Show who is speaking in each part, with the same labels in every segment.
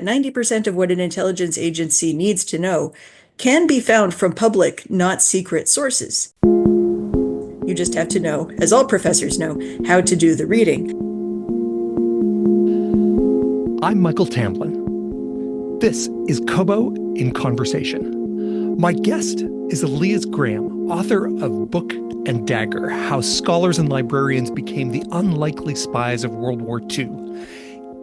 Speaker 1: 90% of what an intelligence agency needs to know can be found from public, not secret sources. You just have to know, as all professors know, how to do the reading.
Speaker 2: I'm Michael Tamblyn. This is Kobo in Conversation. My guest is Elyse Graham, author of Book and Dagger: How Scholars and Librarians Became the Unlikely Spies of World War II.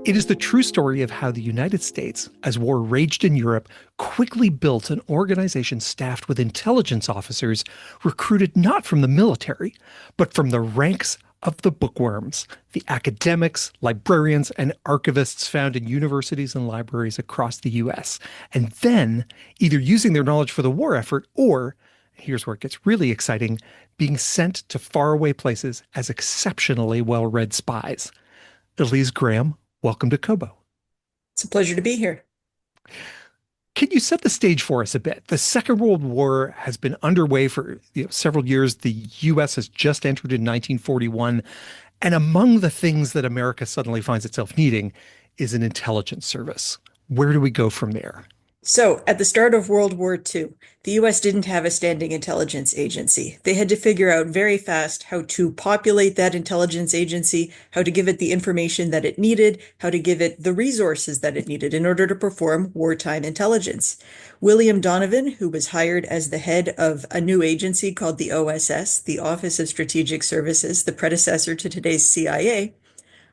Speaker 2: It is the true story of how the United States, as war raged in Europe, quickly built an organization staffed with intelligence officers recruited not from the military, but from the ranks of the bookworms, the academics, librarians, and archivists found in universities and libraries across the U.S., and then either using their knowledge for the war effort or, here's where it gets really exciting, being sent to faraway places as exceptionally well-read spies. Elyse Graham, welcome to Kobo.
Speaker 1: It's a pleasure to be here.
Speaker 2: Can you set the stage for us a bit? The Second World War has been underway for several years. The U.S. has just entered in 1941. And among the things that America suddenly finds itself needing is an intelligence service. Where do we go from there?
Speaker 1: So, at the start of World War II, the US didn't have a standing intelligence agency. They had to figure out very fast how to populate that intelligence agency, how to give it the information that it needed, how to give it the resources that it needed in order to perform wartime intelligence. William Donovan, who was hired as the head of a new agency called the OSS, the Office of Strategic Services, the predecessor to today's CIA,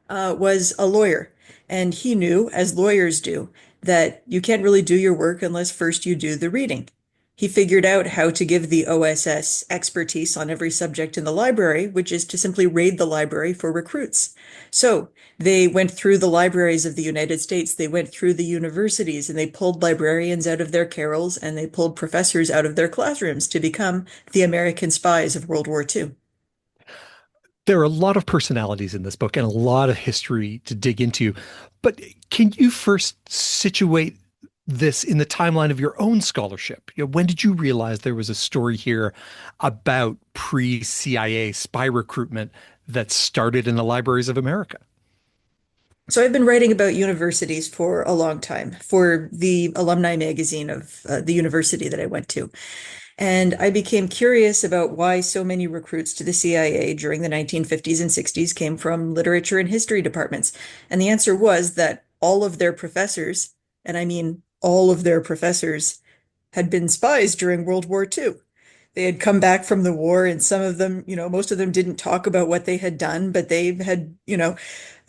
Speaker 1: was a lawyer. And he knew, as lawyers do, that you can't really do your work unless first you do the reading. He figured out how to give the OSS expertise on every subject in the library, which is to simply raid the library for recruits. So they went through the libraries of the United States, they went through the universities, and they pulled librarians out of their carrels, and they pulled professors out of their classrooms to become the American spies of World War II.
Speaker 2: There are a lot of personalities in this book and a lot of history to dig into. But can you first situate this in the timeline of your own scholarship? When did you realize there was a story here about pre-CIA spy recruitment that started in the libraries of America?
Speaker 1: So I've been writing about universities for a long time, for the alumni magazine of the university that I went to. And I became curious about why so many recruits to the CIA during the 1950s and 60s came from literature and history departments. And the answer was that all of their professors, and I mean all of their professors, had been spies during World War II. They had come back from the war, and some of them, most of them didn't talk about what they had done, but they had,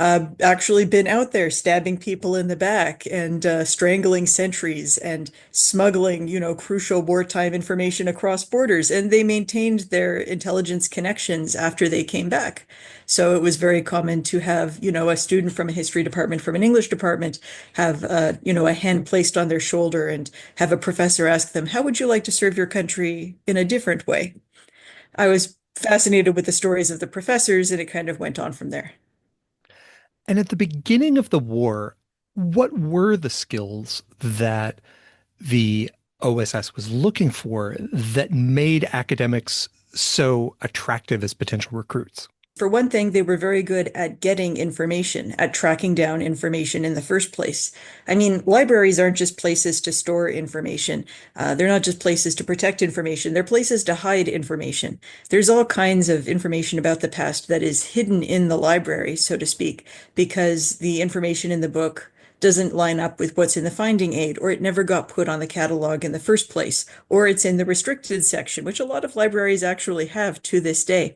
Speaker 1: actually been out there stabbing people in the back and strangling sentries and smuggling, crucial wartime information across borders. And they maintained their intelligence connections after they came back. So it was very common to have, a student from a history department, from an English department, have, a hand placed on their shoulder and have a professor ask them, how would you like to serve your country in a different way? I was fascinated with the stories of the professors, and it kind of went on from there.
Speaker 2: And at the beginning of the war, what were the skills that the OSS was looking for that made academics so attractive as potential recruits?
Speaker 1: For one thing, they were very good at getting information, at tracking down information in the first place. I mean, libraries aren't just places to store information. They're not just places to protect information. They're places to hide information. There's all kinds of information about the past that is hidden in the library, so to speak, because the information in the book doesn't line up with what's in the finding aid, or it never got put on the catalog in the first place, or it's in the restricted section, which a lot of libraries actually have to this day.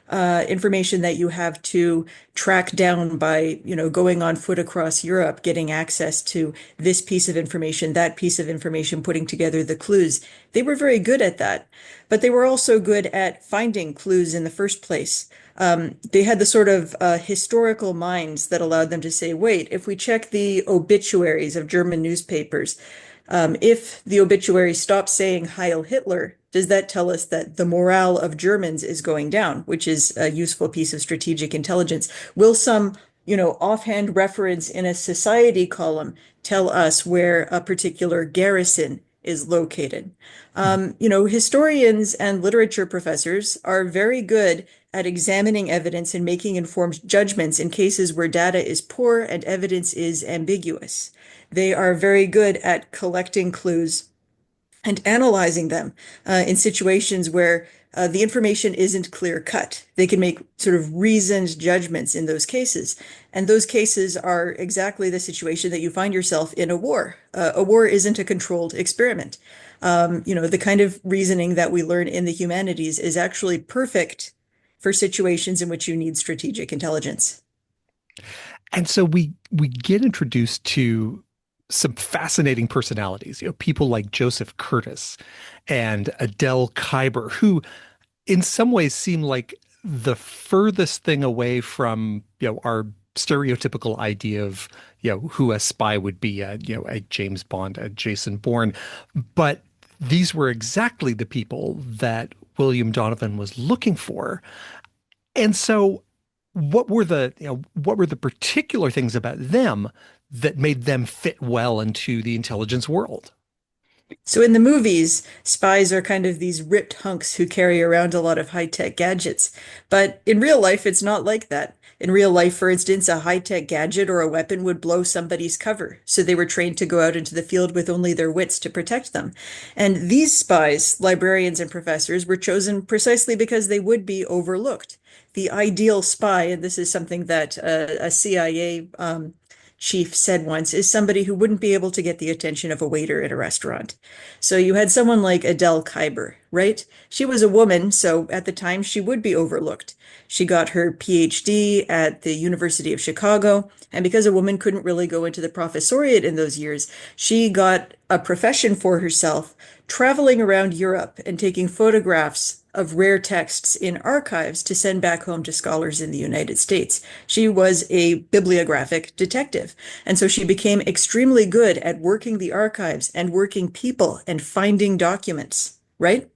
Speaker 1: Information that you have to track down by, going on foot across Europe, getting access to this piece of information, that piece of information, putting together the clues. They were very good at that, but they were also good at finding clues in the first place. They had the sort of historical minds that allowed them to say, wait, if we check the obituaries of German newspapers, if the obituary stops saying Heil Hitler, does that tell us that the morale of Germans is going down, which is a useful piece of strategic intelligence? Will some, offhand reference in a society column tell us where a particular garrison is located? Historians and literature professors are very good at examining evidence and making informed judgments in cases where data is poor and evidence is ambiguous. They are very good at collecting clues and analyzing them in situations where the information isn't clear cut. They can make sort of reasoned judgments in those cases. And those cases are exactly the situation that you find yourself in a war. A war isn't a controlled experiment. The kind of reasoning that we learn in the humanities is actually perfect for situations in which you need strategic intelligence.
Speaker 2: And so we get introduced to some fascinating personalities, people like Joseph Curtis and Adele Kuyper, who in some ways seem like the furthest thing away from, our stereotypical idea of, who a spy would be, a James Bond, a Jason Bourne. But these were exactly the people that William Donovan was looking for. And so what were the particular things about them that made them fit well into the intelligence world?
Speaker 1: So in the movies, spies are kind of these ripped hunks who carry around a lot of high-tech gadgets. But in real life, it's not like that. In real life, for instance, a high-tech gadget or a weapon would blow somebody's cover. So they were trained to go out into the field with only their wits to protect them. And these spies, librarians and professors, were chosen precisely because they would be overlooked. The ideal spy, and this is something that a CIA chief said once, is somebody who wouldn't be able to get the attention of a waiter at a restaurant. So you had someone like Adele Kuyper, right? She was a woman, so at the time she would be overlooked. She got her PhD at the University of Chicago, and because a woman couldn't really go into the professoriate in those years, she got a profession for herself, traveling around Europe and taking photographs of rare texts in archives to send back home to scholars in the United States. She was a bibliographic detective. And so she became extremely good at working the archives and working people and finding documents, right?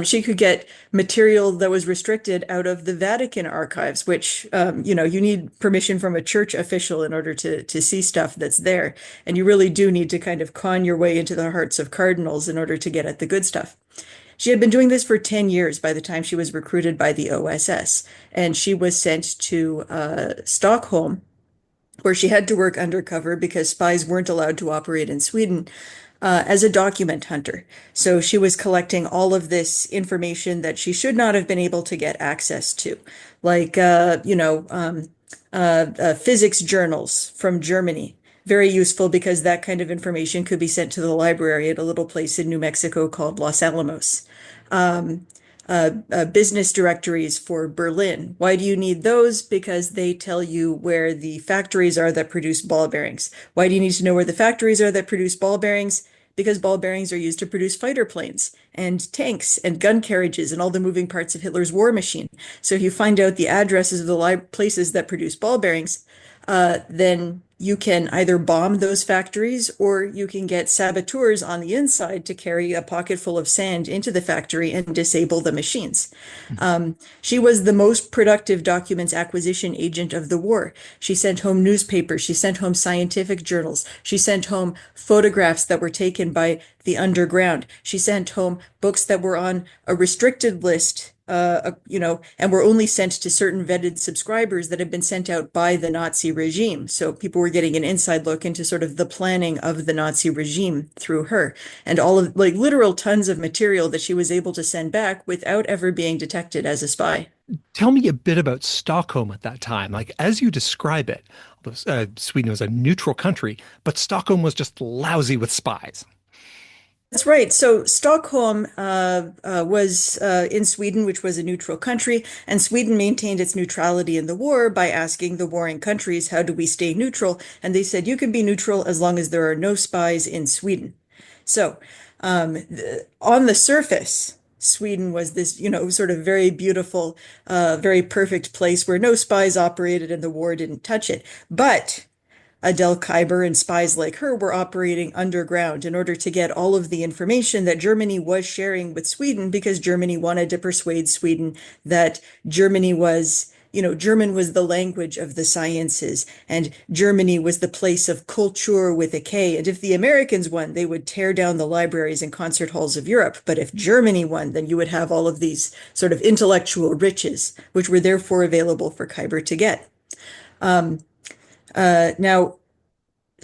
Speaker 1: She could get material that was restricted out of the Vatican archives, which, you need permission from a church official in order to see stuff that's there. And you really do need to kind of con your way into the hearts of cardinals in order to get at the good stuff. She had been doing this for 10 years by the time she was recruited by the OSS, and she was sent to Stockholm, where she had to work undercover because spies weren't allowed to operate in Sweden, as a document hunter. So she was collecting all of this information that she should not have been able to get access to, like, physics journals from Germany. Very useful because that kind of information could be sent to the library at a little place in New Mexico called Los Alamos. Business directories for Berlin. Why do you need those? Because they tell you where the factories are that produce ball bearings. Why do you need to know where the factories are that produce ball bearings? Because ball bearings are used to produce fighter planes and tanks and gun carriages and all the moving parts of Hitler's war machine. So if you find out the addresses of the places that produce ball bearings, then you can either bomb those factories or you can get saboteurs on the inside to carry a pocket full of sand into the factory and disable the machines. She was the most productive documents acquisition agent of the war. She sent home newspapers, she sent home scientific journals, she sent home photographs that were taken by the underground. She sent home books that were on a restricted list, and were only sent to certain vetted subscribers that had been sent out by the Nazi regime. So people were getting an inside look into sort of the planning of the Nazi regime through her, and all of like literal tons of material that she was able to send back without ever being detected as a spy.
Speaker 2: Tell me a bit about Stockholm at that time. Like, as you describe it, Sweden was a neutral country, but Stockholm was just lousy with spies.
Speaker 1: That's right. So Stockholm was in Sweden, which was a neutral country, and Sweden maintained its neutrality in the war by asking the warring countries, how do we stay neutral? And they said, you can be neutral as long as there are no spies in Sweden. So on the surface, Sweden was this, sort of very beautiful, very perfect place where no spies operated and the war didn't touch it. But Adele Kuyper and spies like her were operating underground in order to get all of the information that Germany was sharing with Sweden because Germany wanted to persuade Sweden that German was the language of the sciences and Germany was the place of culture with a K. And if the Americans won, they would tear down the libraries and concert halls of Europe. But if Germany won, then you would have all of these sort of intellectual riches, which were therefore available for Kuyper to get. Now,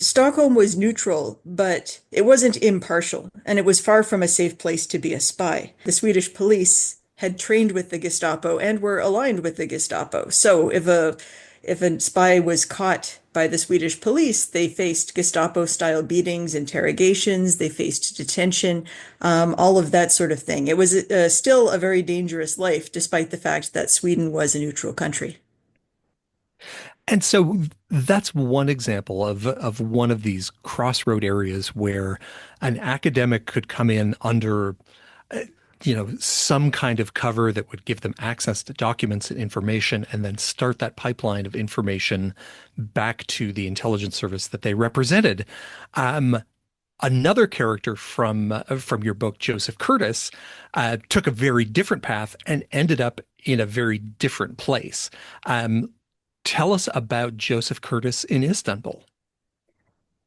Speaker 1: Stockholm was neutral, but it wasn't impartial, and it was far from a safe place to be a spy. The Swedish police had trained with the Gestapo and were aligned with the Gestapo. So if a spy was caught by the Swedish police, they faced Gestapo-style beatings, interrogations, they faced detention, all of that sort of thing. It was still a very dangerous life, despite the fact that Sweden was a neutral country.
Speaker 2: And so that's one example of one of these crossroad areas where an academic could come in under some kind of cover that would give them access to documents and information and then start that pipeline of information back to the intelligence service that they represented. Another character from your book, Joseph Curtis, took a very different path and ended up in a very different place. Tell us about Joseph Curtis in Istanbul.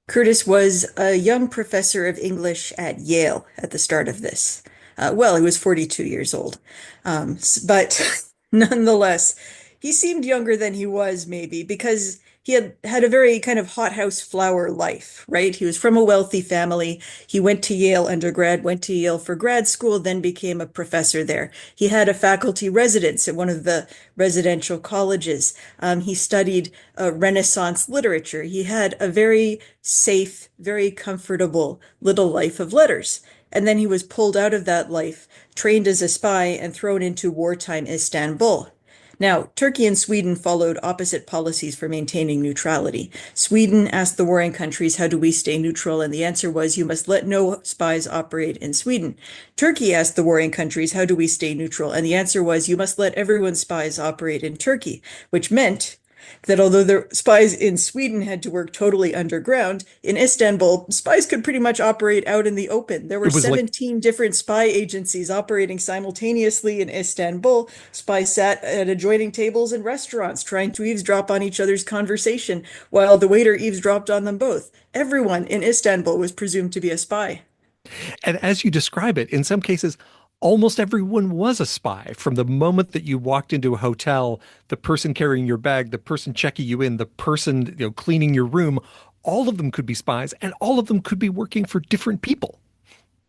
Speaker 1: Curtis was a young professor of English at Yale at the start of this. Well, he was 42 years old. But nonetheless, he seemed younger than he was, maybe, because he had had a very kind of hothouse flower life, right? He was from a wealthy family. He went to Yale undergrad, went to Yale for grad school, then became a professor there. He had a faculty residence at one of the residential colleges. He studied Renaissance literature. He had a very safe, very comfortable little life of letters. And then he was pulled out of that life, trained as a spy, and thrown into wartime Istanbul. Now, Turkey and Sweden followed opposite policies for maintaining neutrality. Sweden asked the warring countries, how do we stay neutral? And the answer was, you must let no spies operate in Sweden. Turkey asked the warring countries, how do we stay neutral? And the answer was, you must let everyone's spies operate in Turkey, which meant that although the spies in Sweden had to work totally underground, in Istanbul, spies could pretty much operate out in the open. There were
Speaker 2: It was like
Speaker 1: 17 different spy agencies operating simultaneously in Istanbul. Spies sat at adjoining tables in restaurants trying to eavesdrop on each other's conversation, while the waiter eavesdropped on them both. Everyone in Istanbul was presumed to be a spy.
Speaker 2: And as you describe it, in some cases, almost everyone was a spy. From the moment that you walked into a hotel, the person carrying your bag, the person checking you in, the person, cleaning your room, all of them could be spies, and all of them could be working for different people.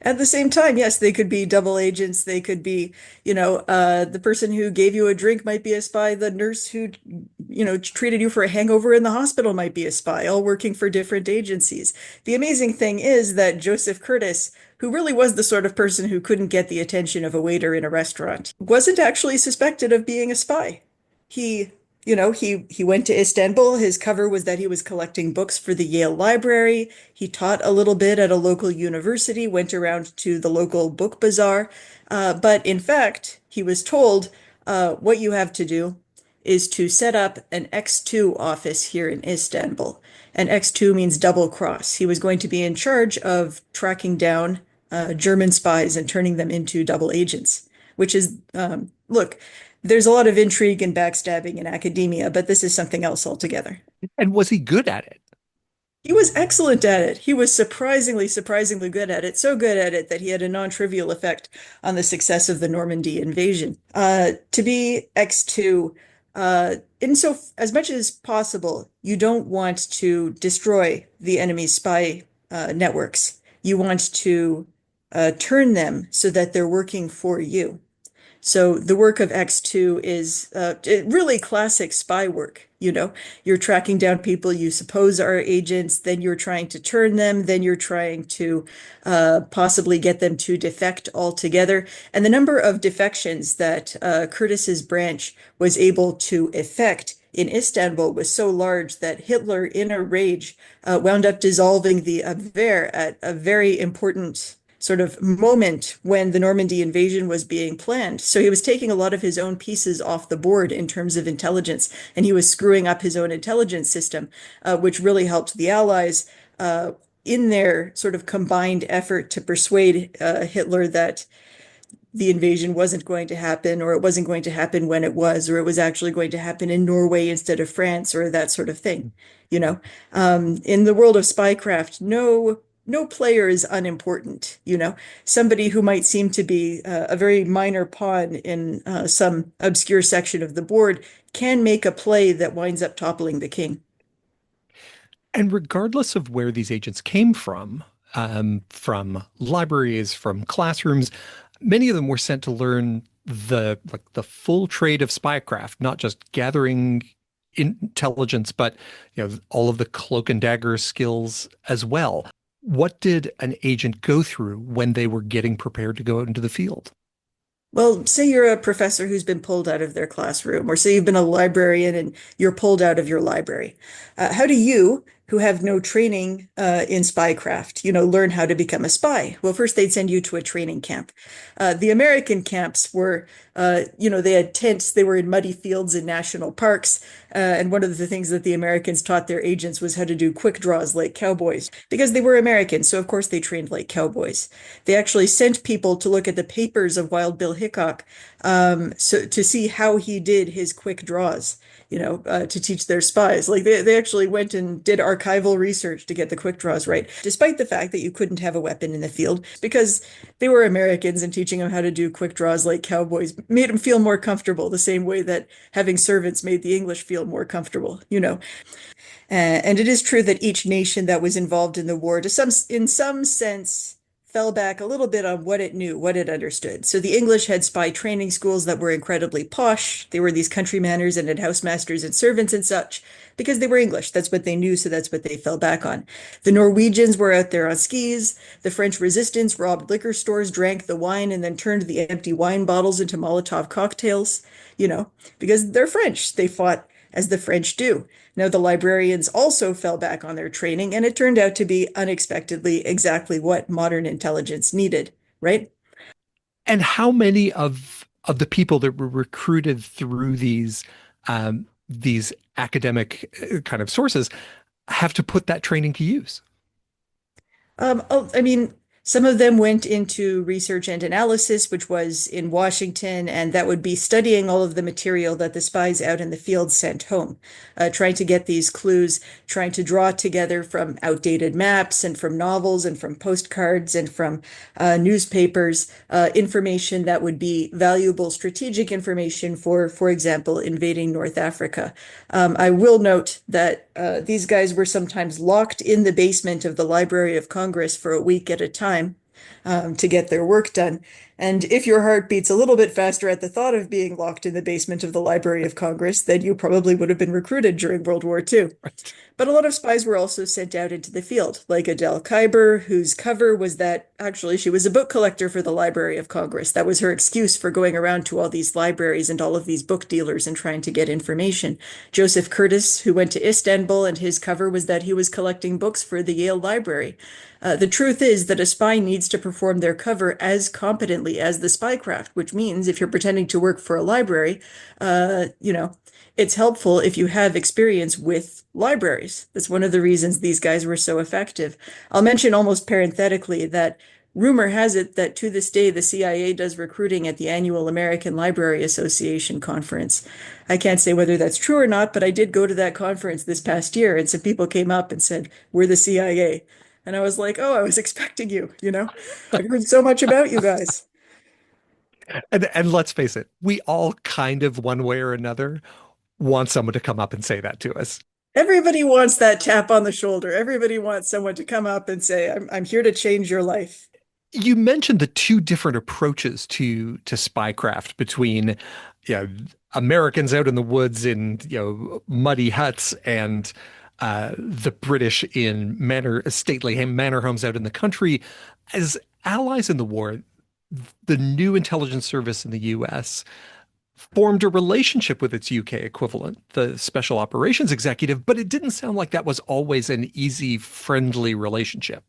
Speaker 1: At the same time, yes, they could be double agents. They could be, the person who gave you a drink might be a spy. The nurse who, treated you for a hangover in the hospital might be a spy, all working for different agencies. The amazing thing is that Joseph Curtis, who really was the sort of person who couldn't get the attention of a waiter in a restaurant, wasn't actually suspected of being a spy. He he went to Istanbul. His cover was that he was collecting books for the Yale Library. He taught a little bit at a local university, went around to the local book bazaar. But in fact, he was told, what you have to do is to set up an X2 office here in Istanbul. And X2 means double cross. He was going to be in charge of tracking down German spies and turning them into double agents, which is, look, there's a lot of intrigue and backstabbing in academia, but this is something else altogether.
Speaker 2: And was he good at it?
Speaker 1: He was excellent at it. He was surprisingly good at it. So good at it that he had a non-trivial effect on the success of the Normandy invasion. To be X2, in so as much as possible, you don't want to destroy the enemy's spy networks. You want to turn them so that they're working for you. So the work of X2 is really classic spy work. You're tracking down people you suppose are agents, then you're trying to turn them, then you're trying to possibly get them to defect altogether. And the number of defections that Curtis's branch was able to effect in Istanbul was so large that Hitler, in a rage, wound up dissolving the Abwehr at a very important sort of moment when the Normandy invasion was being planned. So he was taking a lot of his own pieces off the board in terms of intelligence, and he was screwing up his own intelligence system, which really helped the Allies in their sort of combined effort to persuade Hitler that the invasion wasn't going to happen, or it wasn't going to happen when it was, or it was actually going to happen in Norway instead of France, or that sort of thing. In the world of spycraft, no player is unimportant. Somebody who might seem to be a very minor pawn in some obscure section of the board can make a play that winds up toppling the king.
Speaker 2: And regardless of where these agents came from libraries, from classrooms, many of them were sent to learn the full trade of spycraft, not just gathering intelligence, but all of the cloak and dagger skills as well. What did an agent go through when they were getting prepared to go out into the field?
Speaker 1: Well, say you're a professor who's been pulled out of their classroom, or say you've been a librarian and you're pulled out of your library. How do you, who have no training in spycraft, learn how to become a spy? Well, first they'd send you to a training camp. The American camps were, they had tents, they were in muddy fields in national parks. And one of the things that the Americans taught their agents was how to do quick draws like cowboys, because they were Americans. So, of course, they trained like cowboys. They actually sent people to look at the papers of Wild Bill Hickok, so to see how he did his quick draws, to teach their spies. Like they actually went and did archival research to get the quick draws right, despite the fact that you couldn't have a weapon in the field because they were Americans and teaching them how to do quick draws like cowboys made them feel more comfortable, the same way that having servants made the English feel more comfortable. And it is true that each nation that was involved in the war, in some sense, fell back a little bit on what it knew, what it understood. So the English had spy training schools that were incredibly posh. They were these country manners and had housemasters and servants and such because they were English. That's what they knew, so that's what they fell back on. The Norwegians were out there on skis. The French resistance robbed liquor stores, drank the wine, and then turned the empty wine bottles into Molotov cocktails, because they're French. They fought as the French do. Now, the librarians also fell back on their training, and it turned out to be unexpectedly exactly what modern intelligence needed, right?
Speaker 2: And how many of the people that were recruited through these academic kind of sources have to put that training to use?
Speaker 1: I mean, some of them went into research and analysis, which was in Washington, and that would be studying all of the material that the spies out in the field sent home, trying to get these clues, trying to draw together from outdated maps and from novels and from postcards and from newspapers, information that would be valuable strategic information for example, invading North Africa. I will note that these guys were sometimes locked in the basement of the Library of Congress for a week at a time to get their work done. And if your heart beats a little bit faster at the thought of being locked in the basement of the Library of Congress, then you probably would have been recruited during World War II. But a lot of spies were also sent out into the field, like Adele Kuyber, whose cover was that actually she was a book collector for the Library of Congress. That was her excuse for going around to all these libraries and all of these book dealers and trying to get information. Joseph Curtis, who went to Istanbul, and his cover was that he was collecting books for the Yale Library. The truth is that a spy needs to perform their cover as competently as the spycraft, which means if you're pretending to work for a library, uh, you know, it's helpful if you have experience with libraries. That's one of the reasons these guys were so effective. I'll mention almost parenthetically that rumor has it that to this day, the CIA does recruiting at the annual American Library Association conference. I can't say whether that's true or not, but I did go to that conference this past year, and some people came up and said, "We're the CIA." And I was like, "Oh, I was expecting you. I've heard so much about you guys."
Speaker 2: And let's face it, we all kind of one way or another want someone to come up and say that to us.
Speaker 1: Everybody wants that tap on the shoulder. Everybody wants someone to come up and say, I'm here to change your life.
Speaker 2: You mentioned the two different approaches to spycraft between, you know, Americans out in the woods in, muddy huts and the British in stately manor homes out in the country. As allies in the war, the new intelligence service in the US formed a relationship with its UK equivalent, the Special Operations Executive, but it didn't sound like that was always an easy, friendly relationship.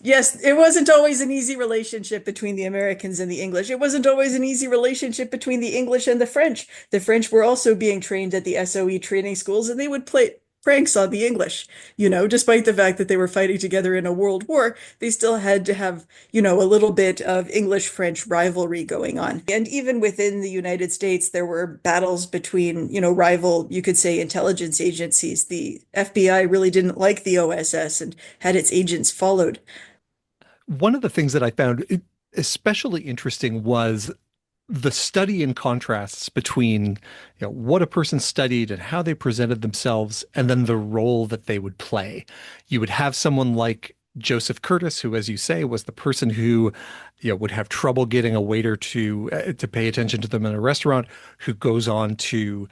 Speaker 1: Yes, it wasn't always an easy relationship between the Americans and the English. It wasn't always an easy relationship between the English and the French. The French were also being trained at the SOE training schools, and they would play pranks on the English. Despite the fact that they were fighting together in a world war, they still had to have, a little bit of English-French rivalry going on. And even within the United States, there were battles between, rival, you could say, intelligence agencies. The FBI really didn't like the OSS and had its agents followed.
Speaker 2: One of the things that I found especially interesting was the study and contrasts between, what a person studied and how they presented themselves, and then the role that they would play. You would have someone like Joseph Curtis, who, as you say, was the person who, would have trouble getting a waiter to pay attention to them in a restaurant, who goes on to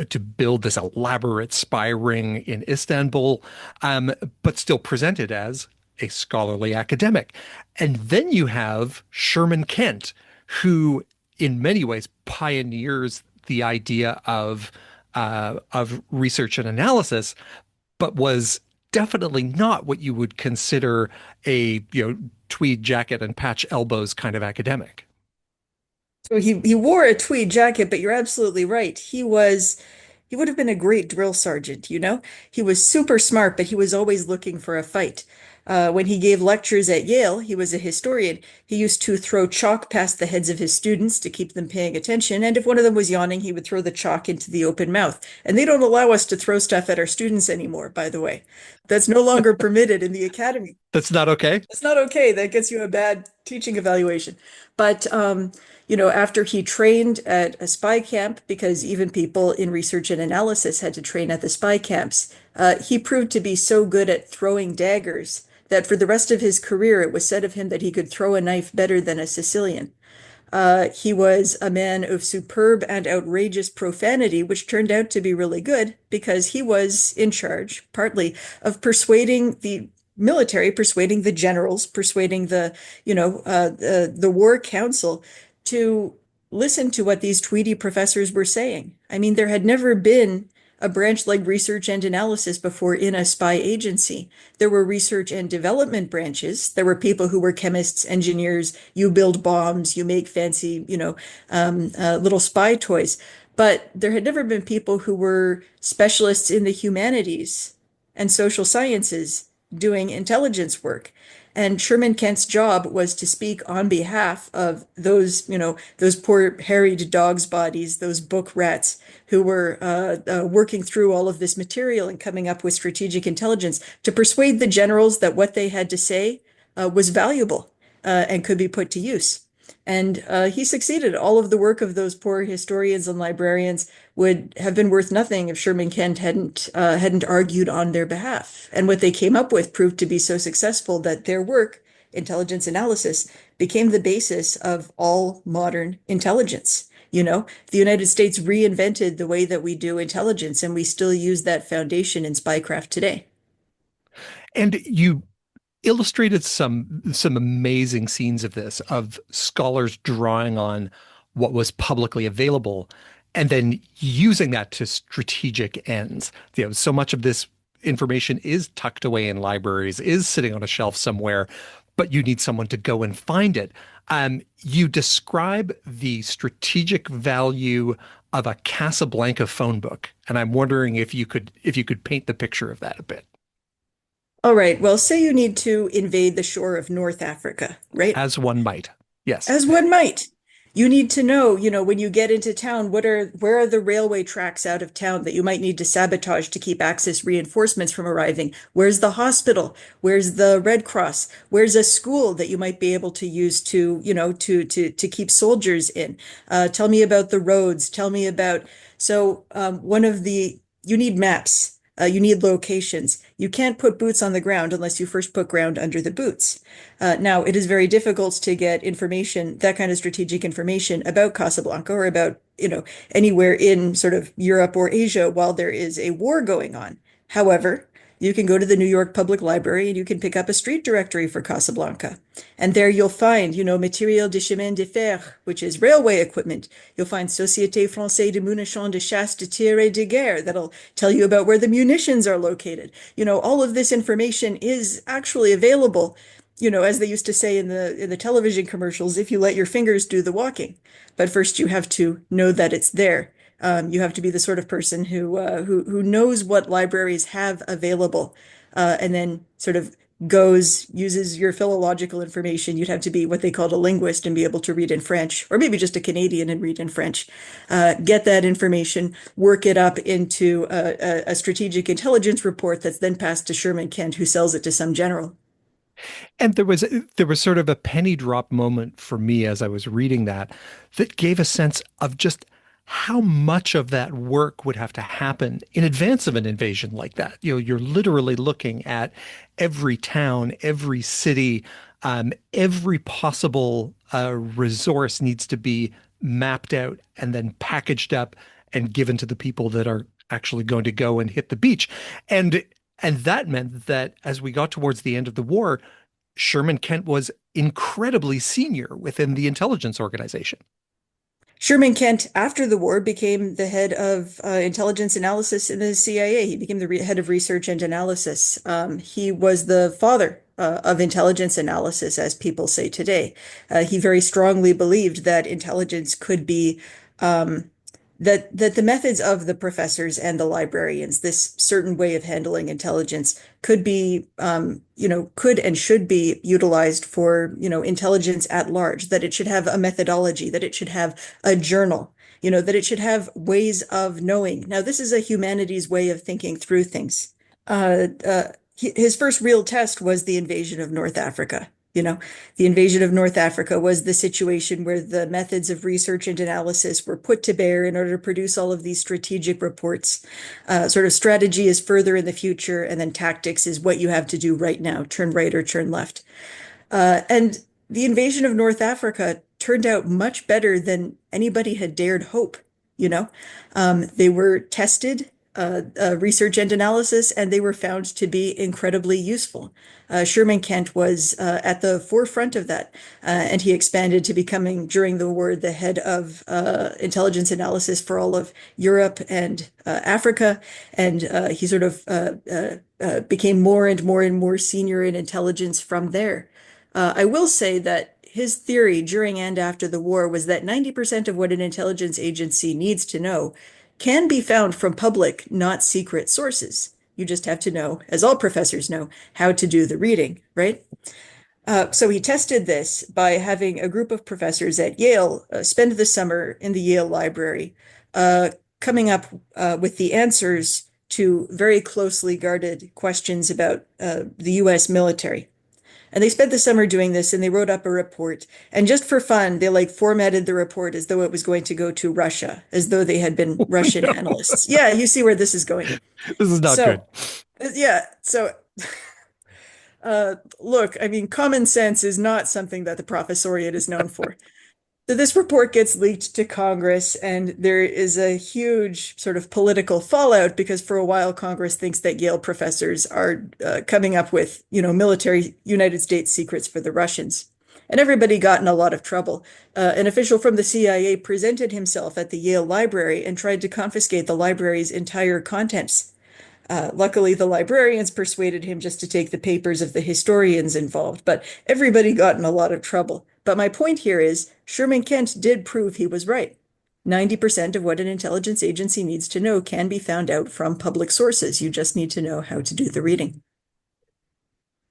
Speaker 2: to build this elaborate spy ring in Istanbul, but still presented as a scholarly academic. And then you have Sherman Kent, who in many ways pioneers the idea of research and analysis, but was definitely not what you would consider a tweed jacket and patch elbows kind of academic.
Speaker 1: So he wore a tweed jacket, but you're absolutely right. He would have been a great drill sergeant, you know? He was super smart, but he was always looking for a fight. When he gave lectures at Yale, he was a historian. He used to throw chalk past the heads of his students to keep them paying attention. And if one of them was yawning, he would throw the chalk into the open mouth. And they don't allow us to throw stuff at our students anymore, by the way. That's no longer permitted in the academy.
Speaker 2: That's not okay.
Speaker 1: It's not okay. That gets you a bad teaching evaluation. But after he trained at a spy camp, because even people in research and analysis had to train at the spy camps, he proved to be so good at throwing daggers that for the rest of his career, it was said of him that he could throw a knife better than a Sicilian. He was a man of superb and outrageous profanity, which turned out to be really good because he was in charge, partly, of persuading the military, persuading the generals, persuading the war council to listen to what these Tweedy professors were saying. I mean, there had never been a branch like research and analysis before in a spy agency. There were research and development branches. There were people who were chemists, engineers. You build bombs, you make fancy, little spy toys. But there had never been people who were specialists in the humanities and social sciences doing intelligence work. And Sherman Kent's job was to speak on behalf of those poor harried dogs' bodies, those book rats who were working through all of this material and coming up with strategic intelligence to persuade the generals that what they had to say was valuable and could be put to use. And he succeeded. All of the work of those poor historians and librarians would have been worth nothing if Sherman Kent hadn't argued on their behalf. And what they came up with proved to be so successful that their work, intelligence analysis, became the basis of all modern intelligence. The United States reinvented the way that we do intelligence, and we still use that foundation in spycraft today.
Speaker 2: And you illustrated some amazing scenes of this, of scholars drawing on what was publicly available and then using that to strategic ends. So much of this information is tucked away in libraries, is sitting on a shelf somewhere, but you need someone to go and find it. You describe the strategic value of a Casablanca phone book, and I'm wondering if you could paint the picture of that a bit.
Speaker 1: All right. Well, say you need to invade the shore of North Africa, right?
Speaker 2: As one might. Yes.
Speaker 1: As one might. You need to know, when you get into town, where are the railway tracks out of town that you might need to sabotage to keep Axis reinforcements from arriving? Where's the hospital? Where's the Red Cross? Where's a school that you might be able to use to keep soldiers in? Tell me about the roads. Tell me about you need maps. You need locations. You can't put boots on the ground unless you first put ground under the boots. Now, it is very difficult to get information, that kind of strategic information about Casablanca or about, anywhere in sort of Europe or Asia while there is a war going on. However, you can go to the New York Public Library and you can pick up a street directory for Casablanca. And there you'll find, Matériel de chemin de fer, which is railway equipment. You'll find Société Française de Munitions de Chasse de Tir et de Guerre. That'll tell you about where the munitions are located. All of this information is actually available, as they used to say in the television commercials, if you let your fingers do the walking. But first you have to know that it's there. You have to be the sort of person who knows what libraries have available, and then sort of uses your philological information. You'd have to be what they called a linguist and be able to read in French, or maybe just a Canadian and read in French. Get that information, work it up into a strategic intelligence report that's then passed to Sherman Kent, who sells it to some general.
Speaker 2: And there was sort of a penny drop moment for me as I was reading that that gave a sense of just how much of that work would have to happen in advance of an invasion like that. You're literally looking at every town, every city, every possible resource needs to be mapped out and then packaged up and given to the people that are actually going to go and hit the beach. And and that meant that as we got towards the end of the war, Sherman Kent was incredibly senior within the intelligence organization.
Speaker 1: Sherman Kent, after the war, became the head of intelligence analysis in the CIA. He became the head of research and analysis. He was the father of intelligence analysis, as people say today. He very strongly believed that intelligence could be um, that the methods of the professors and the librarians, this certain way of handling intelligence, could be, could and should be utilized for, intelligence at large, that it should have a methodology, that it should have a journal, that it should have ways of knowing. Now, this is a humanities way of thinking through things. His first real test was the invasion of North Africa. The invasion of North Africa was the situation where the methods of research and analysis were put to bear in order to produce all of these strategic reports. Sort of strategy is further in the future, and then tactics is what you have to do right now, turn right or turn left. And the invasion of North Africa turned out much better than anybody had dared hope. You know, they were tested, research and analysis, and they were found to be incredibly useful. Sherman Kent was at the forefront of that, and he expanded to becoming, during the war, the head of intelligence analysis for all of Europe and Africa. And he sort of became more and more and more senior in intelligence from there. I will say that his theory during and after the war was that 90% of what an intelligence agency needs to know can be found from public, not secret sources. You just have to know, as all professors know, how to do the reading, right? So he tested this by having a group of professors at Yale spend the summer in the Yale Library, coming up with the answers to very closely guarded questions about the US military. And they spent the summer doing this and they wrote up a report. And just for fun, they like formatted the report as though it was going to go to Russia, as though they had been
Speaker 2: Oh
Speaker 1: Russian
Speaker 2: no,
Speaker 1: analysts. Yeah, you see where this is going.
Speaker 2: this is not good.
Speaker 1: So, yeah, so look, I mean, common sense is not something that the professoriate is known for. So this report gets leaked to Congress, and there is a huge sort of political fallout because for a while Congress thinks that Yale professors are coming up with, military United States secrets for the Russians. And everybody got in a lot of trouble. An official from the CIA presented himself at the Yale Library and tried to confiscate the library's entire contents. Luckily, the librarians persuaded him just to take the papers of the historians involved, but everybody got in a lot of trouble. But my point here is Sherman Kent did prove he was right. 90% of what an intelligence agency needs to know can be found out from public sources. You just need to know how to do the reading.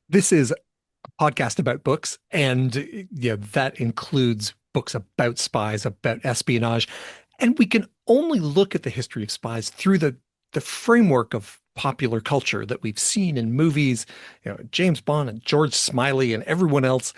Speaker 2: This is a podcast about books, and that includes books about spies, about espionage, and we can only look at the history of spies through the framework of popular culture that we've seen in movies, James Bond and George Smiley and everyone else.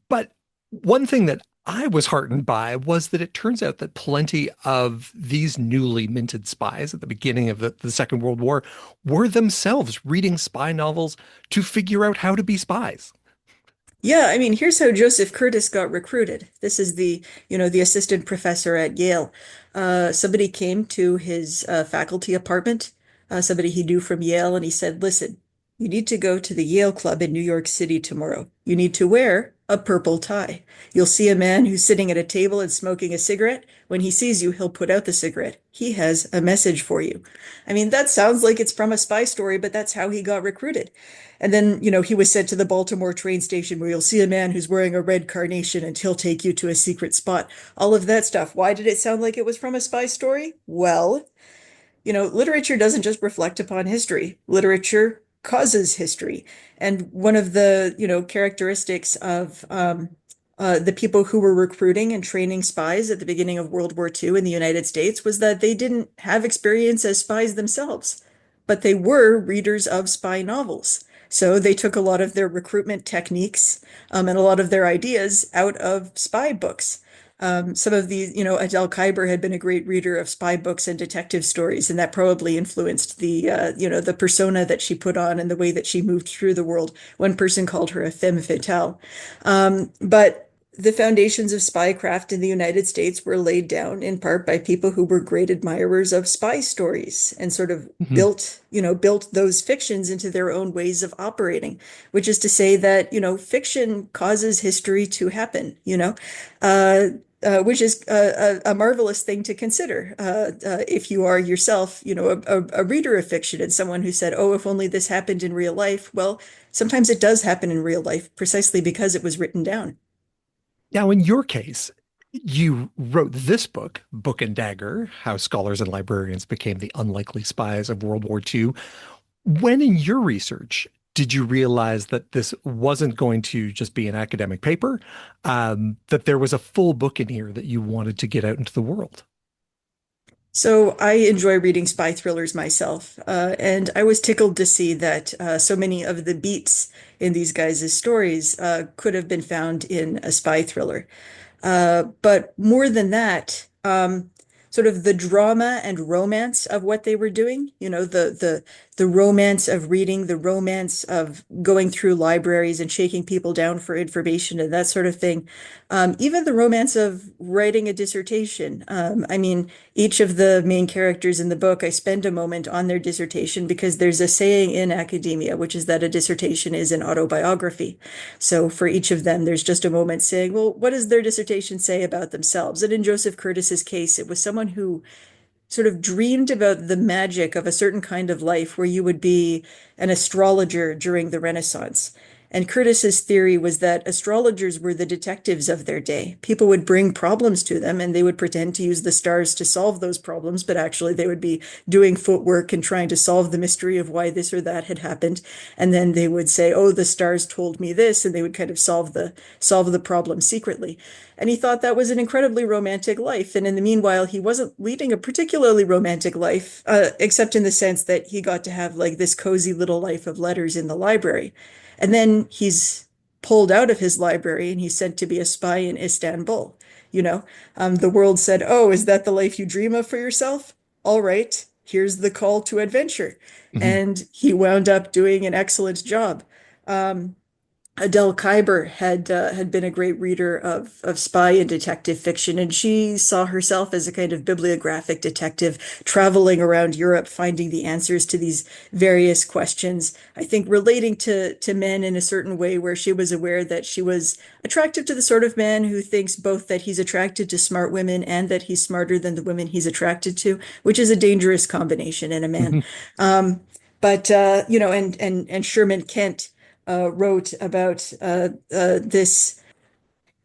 Speaker 2: But one thing that I was heartened by was that it turns out that plenty of these newly minted spies at the beginning of the Second World War were themselves reading spy novels to figure out how to be spies.
Speaker 1: Yeah, I mean, here's how Joseph Curtis got recruited. This is the assistant professor at Yale. Somebody came to his faculty apartment, somebody he knew from Yale, and he said, "Listen, you need to go to the Yale Club in New York City tomorrow. You need to wear a purple tie. You'll see a man who's sitting at a table and smoking a cigarette. When he sees you, he'll put out the cigarette. He has a message for you." I mean, that sounds like it's from a spy story, but that's how he got recruited. And then, he was sent to the Baltimore train station where you'll see a man who's wearing a red carnation and he'll take you to a secret spot. All of that stuff. Why did it sound like it was from a spy story? Well, literature doesn't just reflect upon history. Literature causes history. And one of the, characteristics of the people who were recruiting and training spies at the beginning of World War II in the United States was that they didn't have experience as spies themselves, but they were readers of spy novels. So they took a lot of their recruitment techniques and a lot of their ideas out of spy books. Some of these, Adele Kuyper had been a great reader of spy books and detective stories, and that probably influenced the persona that she put on and the way that she moved through the world. One person called her a femme fatale. But the foundations of spycraft in the United States were laid down in part by people who were great admirers of spy stories and sort of
Speaker 2: Hmm.
Speaker 1: built those fictions into their own ways of operating, which is to say that, fiction causes history to happen, uh, which is a marvelous thing to consider if you are yourself, a reader of fiction and someone who said, oh, if only this happened in real life. Well, sometimes it does happen in real life precisely because it was written down.
Speaker 2: Now, in your case, you wrote this book, Book and Dagger: How Scholars and Librarians Became the Unlikely Spies of World War II. When in your research did you realize that this wasn't going to just be an academic paper, that there was a full book in here that you wanted to get out into the world?
Speaker 1: So I enjoy reading spy thrillers myself, and I was tickled to see that so many of the beats in these guys' stories could have been found in a spy thriller. But more than that, sort of the drama and romance of what they were doing, the romance of reading, the romance of going through libraries and shaking people down for information and that sort of thing. Even the romance of writing a dissertation. I mean, each of the main characters in the book, I spend a moment on their dissertation because there's a saying in academia, which is that a dissertation is an autobiography. So for each of them, there's just a moment saying, well, what does their dissertation say about themselves? And in Joseph Curtis's case, it was someone who sort of dreamed about the magic of a certain kind of life where you would be an astrologer during the Renaissance. And Curtis's theory was that astrologers were the detectives of their day. People would bring problems to them and they would pretend to use the stars to solve those problems, but actually they would be doing footwork and trying to solve the mystery of why this or that had happened. And then they would say, "Oh, the stars told me this," and they would kind of solve the problem secretly. And he thought that was an incredibly romantic life. And in the meanwhile, he wasn't leading a particularly romantic life, except in the sense that he got to have like this cozy little life of letters in the library. And then he's pulled out of his library and he's sent to be a spy in Istanbul. The world said, "Oh, is that the life you dream of for yourself? All right, here's the call to adventure."
Speaker 2: Mhm.
Speaker 1: And he wound up doing an excellent job. Um, Adele Kuyper had been a great reader of spy and detective fiction, and she saw herself as a kind of bibliographic detective traveling around Europe, finding the answers to these various questions. I think relating to men in a certain way, where she was aware that she was attracted to the sort of man who thinks both that he's attracted to smart women and that he's smarter than the women he's attracted to, which is a dangerous combination in a man.
Speaker 2: Mhm.
Speaker 1: Um, but and Sherman Kent wrote about this,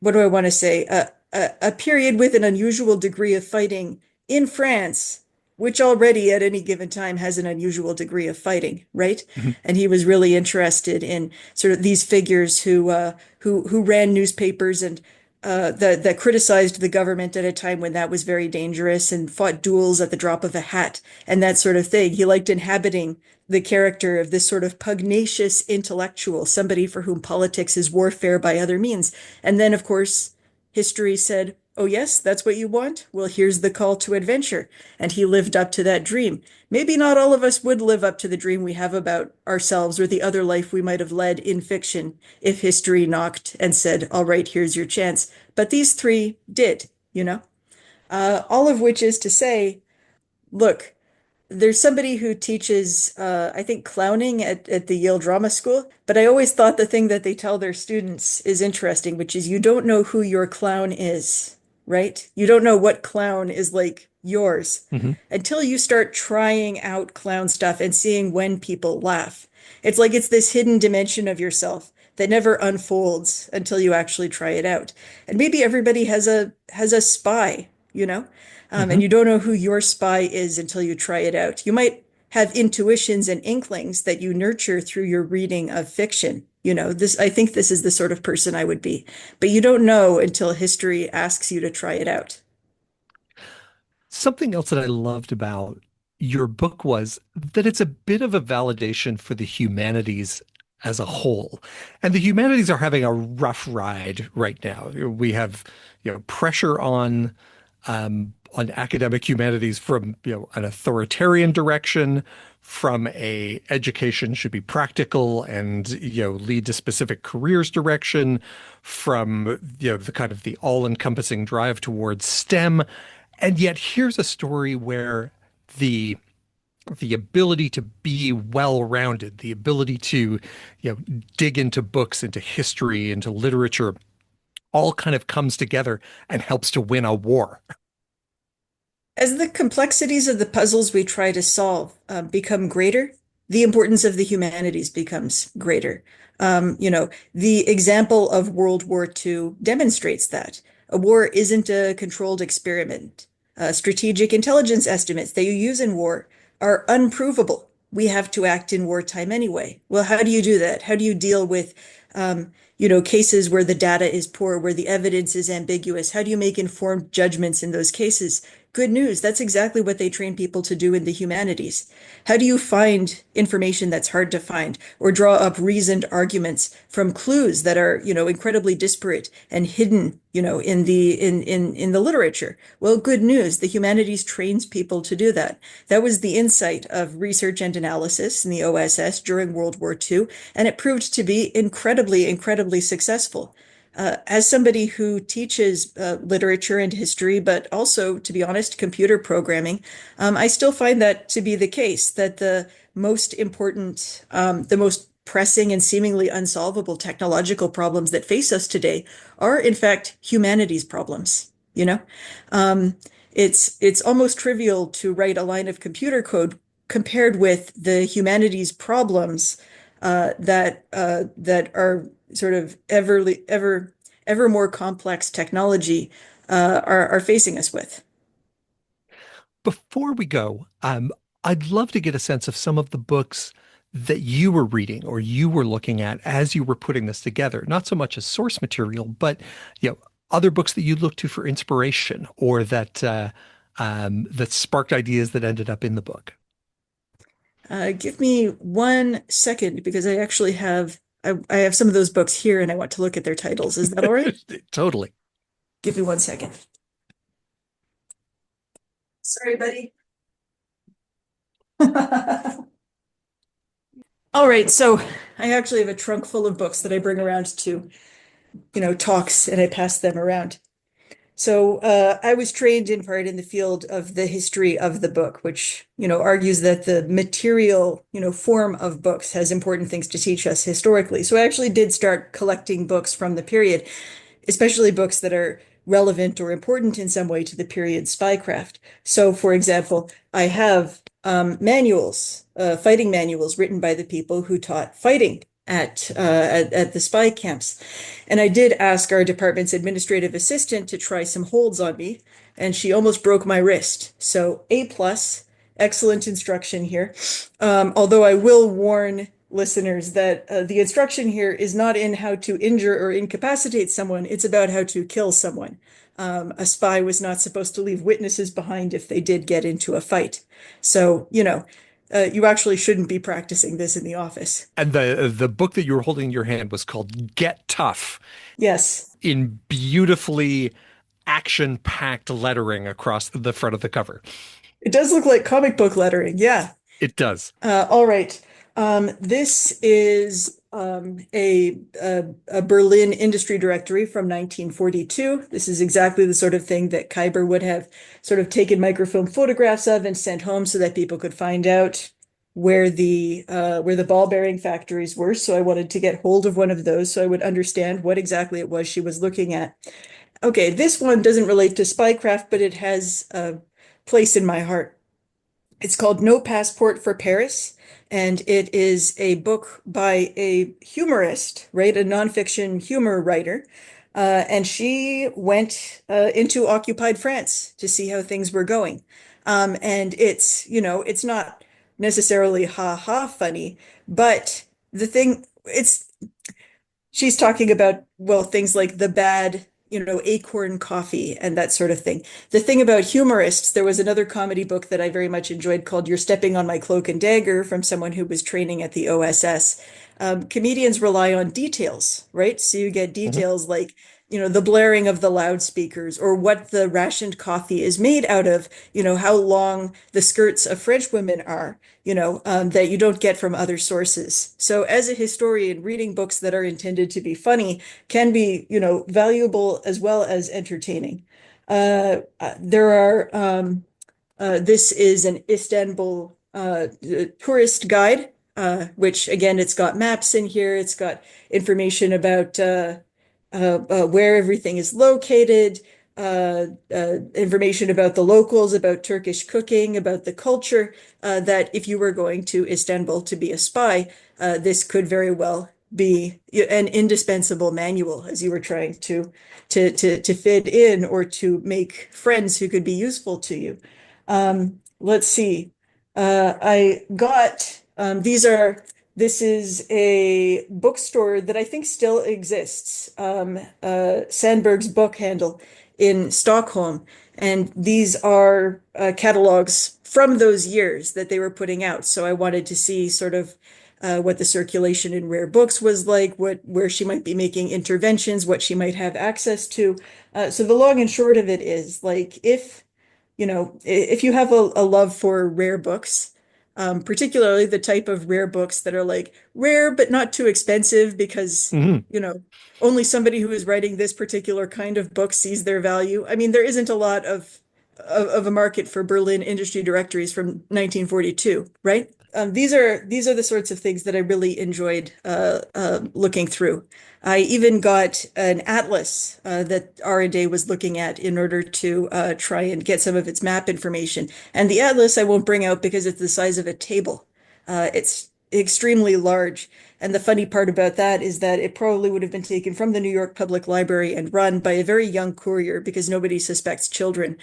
Speaker 1: what do I want to say? A period with an unusual degree of fighting in France, which already at any given time has an unusual degree of fighting, right?
Speaker 2: Mhm.
Speaker 1: And he was really interested in sort of these figures who ran newspapers and that criticized the government at a time when that was very dangerous and fought duels at the drop of a hat and that sort of thing. He liked inhabiting the character of this sort of pugnacious intellectual, somebody for whom politics is warfare by other means. And then, of course, history said, "Oh, yes, that's what you want? Well, here's the call to adventure." And he lived up to that dream. Maybe not all of us would live up to the dream we have about ourselves or the other life we might have led in fiction if history knocked and said, "All right, here's your chance." But these three did. All of which is to say, look, there's somebody who teaches, I think, clowning at the Yale Drama School, but I always thought the thing that they tell their students is interesting, which is you don't know who your clown is, right? You don't know what clown is like yours
Speaker 2: Mhm.
Speaker 1: until you start trying out clown stuff and seeing when people laugh. It's like it's this hidden dimension of yourself that never unfolds until you actually try it out. And maybe everybody has a spy, and
Speaker 2: Mhm.
Speaker 1: you don't know who your spy is until you try it out. You might have intuitions and inklings that you nurture through your reading of fiction. I think this is the sort of person I would be, but you don't know until history asks you to try it out.
Speaker 2: Something else that I loved about your book was that it's a bit of a validation for the humanities as a whole. And the humanities are having a rough ride right now. We have, pressure on academic humanities from, an authoritarian direction, from a education should be practical and, lead to specific careers direction, from, the kind of the all-encompassing drive towards STEM. And yet here's a story where the ability to be well-rounded, the ability to, dig into books, into history, into literature, all kind of comes together and helps to win a war.
Speaker 1: As the complexities of the puzzles we try to solve become greater, the importance of the humanities becomes greater. The example of World War II demonstrates that. A war isn't a controlled experiment. Strategic intelligence estimates that you use in war are unprovable. We have to act in wartime anyway. Well, how do you do that? How do you deal with cases where the data is poor, where the evidence is ambiguous? How do you make informed judgments in those cases? Good news. That's exactly what they train people to do in the humanities. How do you find information that's hard to find or draw up reasoned arguments from clues that are, incredibly disparate and hidden, in the literature? Well, good news. The humanities trains people to do that. That was the insight of research and analysis in the OSS during World War II, and it proved to be incredibly, incredibly successful. As somebody who teaches literature and history, but also, to be honest, computer programming, I still find that to be the case, that the most important, the most pressing and seemingly unsolvable technological problems that face us today are, in fact, humanities problems, it's almost trivial to write a line of computer code compared with the humanities problems that are sort of ever more complex technology are facing us with.
Speaker 2: Before we go, I'd love to get a sense of some of the books that you were reading or you were looking at as you were putting this together, not so much as source material, but other books that you looked to for inspiration or that sparked ideas that ended up in the book.
Speaker 1: Give me 1 second because I have some of those books here and I want to look at their titles. Is that all right?
Speaker 2: Totally.
Speaker 1: Give me 1 second. Sorry, buddy. All right, so I actually have a trunk full of books that I bring around to, talks and I pass them around. So I was trained in part in the field of the history of the book, which, argues that the material, form of books has important things to teach us historically. So I actually did start collecting books from the period, especially books that are relevant or important in some way to the period spycraft. So, for example, I have manuals, fighting manuals written by the people who taught fighting at the spy camps. And I did ask our department's administrative assistant to try some holds on me, and she almost broke my wrist. So A plus, excellent instruction here. Although I will warn listeners that the instruction here is not in how to injure or incapacitate someone, it's about how to kill someone. A spy was not supposed to leave witnesses behind if they did get into a fight. So, you actually shouldn't be practicing this in the office.
Speaker 2: And the book that you were holding in your hand was called Get Tough
Speaker 1: Yes.
Speaker 2: in beautifully action-packed lettering across the front of the cover.
Speaker 1: It does look like comic book lettering. Yeah.
Speaker 2: It does.
Speaker 1: All right. This is a Berlin industry directory from 1942. This is exactly the sort of thing that Khyber would have sort of taken microfilm photographs of and sent home so that people could find out where the ball bearing factories were. So I wanted to get hold of one of those so I would understand what exactly it was she was looking at. Okay, this one doesn't relate to spycraft, but it has a place in my heart. It's called No Passport for Paris, and it is a book by a humorist, right? A nonfiction humor writer. And she went into occupied France to see how things were going. And it's not necessarily ha ha funny, but she's talking about, well, things like the bad, acorn coffee and that sort of thing. The thing about humorists, there was another comedy book that I very much enjoyed called You're Stepping on My Cloak and Dagger from someone who was training at the OSS. Comedians rely on details, right? So you get
Speaker 2: Mhm.
Speaker 1: details like, the blaring of the loudspeakers or what the rationed coffee is made out of, how long the skirts of French women are, that you don't get from other sources. So as a historian, reading books that are intended to be funny can be, valuable as well as entertaining. There are this is an Istanbul tourist guide, which again, it's got maps in here. It's got information about where everything is located, information about the locals, about Turkish cooking, about the culture, that if you were going to Istanbul to be a spy, this could very well be an indispensable manual as you were trying to fit in or to make friends who could be useful to you. Let's see. I got this is a bookstore that I think still exists, Sandberg's Book Handle in Stockholm. And these are catalogs from those years that they were putting out. So I wanted to see sort of what the circulation in rare books was like, where she might be making interventions, what she might have access to. So the long and short of it is like if you have a love for rare books, particularly the type of rare books that are like rare but not too expensive because,
Speaker 2: Mhm.
Speaker 1: only somebody who is writing this particular kind of book sees their value. I mean, there isn't a lot of a market for Berlin industry directories from 1942, right? These are the sorts of things that I really enjoyed looking through. I even got an atlas that R&A was looking at in order to try and get some of its map information. And the atlas I won't bring out because it's the size of a table. It's extremely large. And the funny part about that is that it probably would have been taken from the New York Public Library and run by a very young courier because nobody suspects children,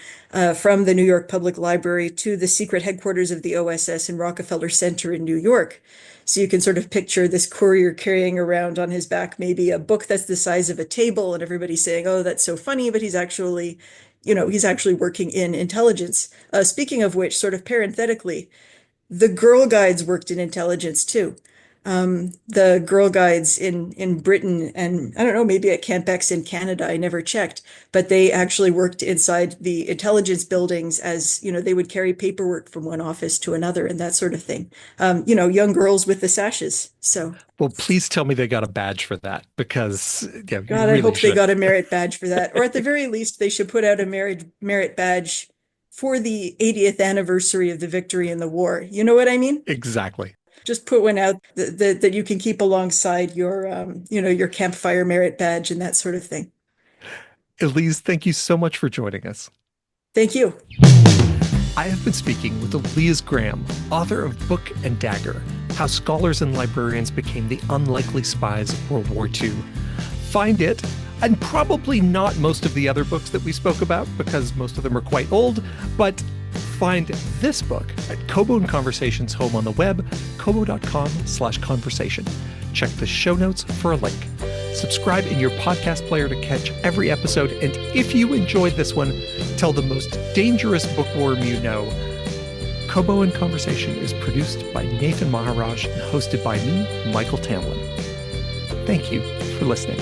Speaker 1: from the New York Public Library to the secret headquarters of the OSS in Rockefeller Center in New York. So you can sort of picture this courier carrying around on his back maybe a book that's the size of a table, and everybody saying, "Oh, that's so funny," but he's actually working in intelligence. Speaking of which, sort of parenthetically, the Girl Guides worked in intelligence too. The Girl Guides in Britain and I don't know, maybe at Camp X in Canada, I never checked, but they actually worked inside the intelligence buildings as, they would carry paperwork from one office to another and that sort of thing. Young girls with the sashes. So,
Speaker 2: Well, please tell me they got a badge for that because, yeah, you
Speaker 1: God, I
Speaker 2: really
Speaker 1: hope they
Speaker 2: should.
Speaker 1: got a merit badge for that. Or at the very least, they should put out a merit badge for the 80th anniversary of the victory in the war. You know what I mean?
Speaker 2: Exactly.
Speaker 1: Just put one out that you can keep alongside your campfire merit badge and that sort of thing.
Speaker 2: Elyse, thank you so much for joining us.
Speaker 1: Thank you.
Speaker 2: I have been speaking with Elyse Graham, author of Book and Dagger, How Scholars and Librarians Became the Unlikely Spies of World War II. Find it, and probably not most of the other books that we spoke about, because most of them are quite old, but find this book at Kobo and Conversations home on the web, kobo.com/conversation. Check the show notes for a link. Subscribe in your podcast player to catch every episode, and if you enjoyed this one, tell the most dangerous bookworm you know. Kobo and Conversation is produced by Nathan Maharaj and hosted by me, Michael Tamlin. Thank you for listening.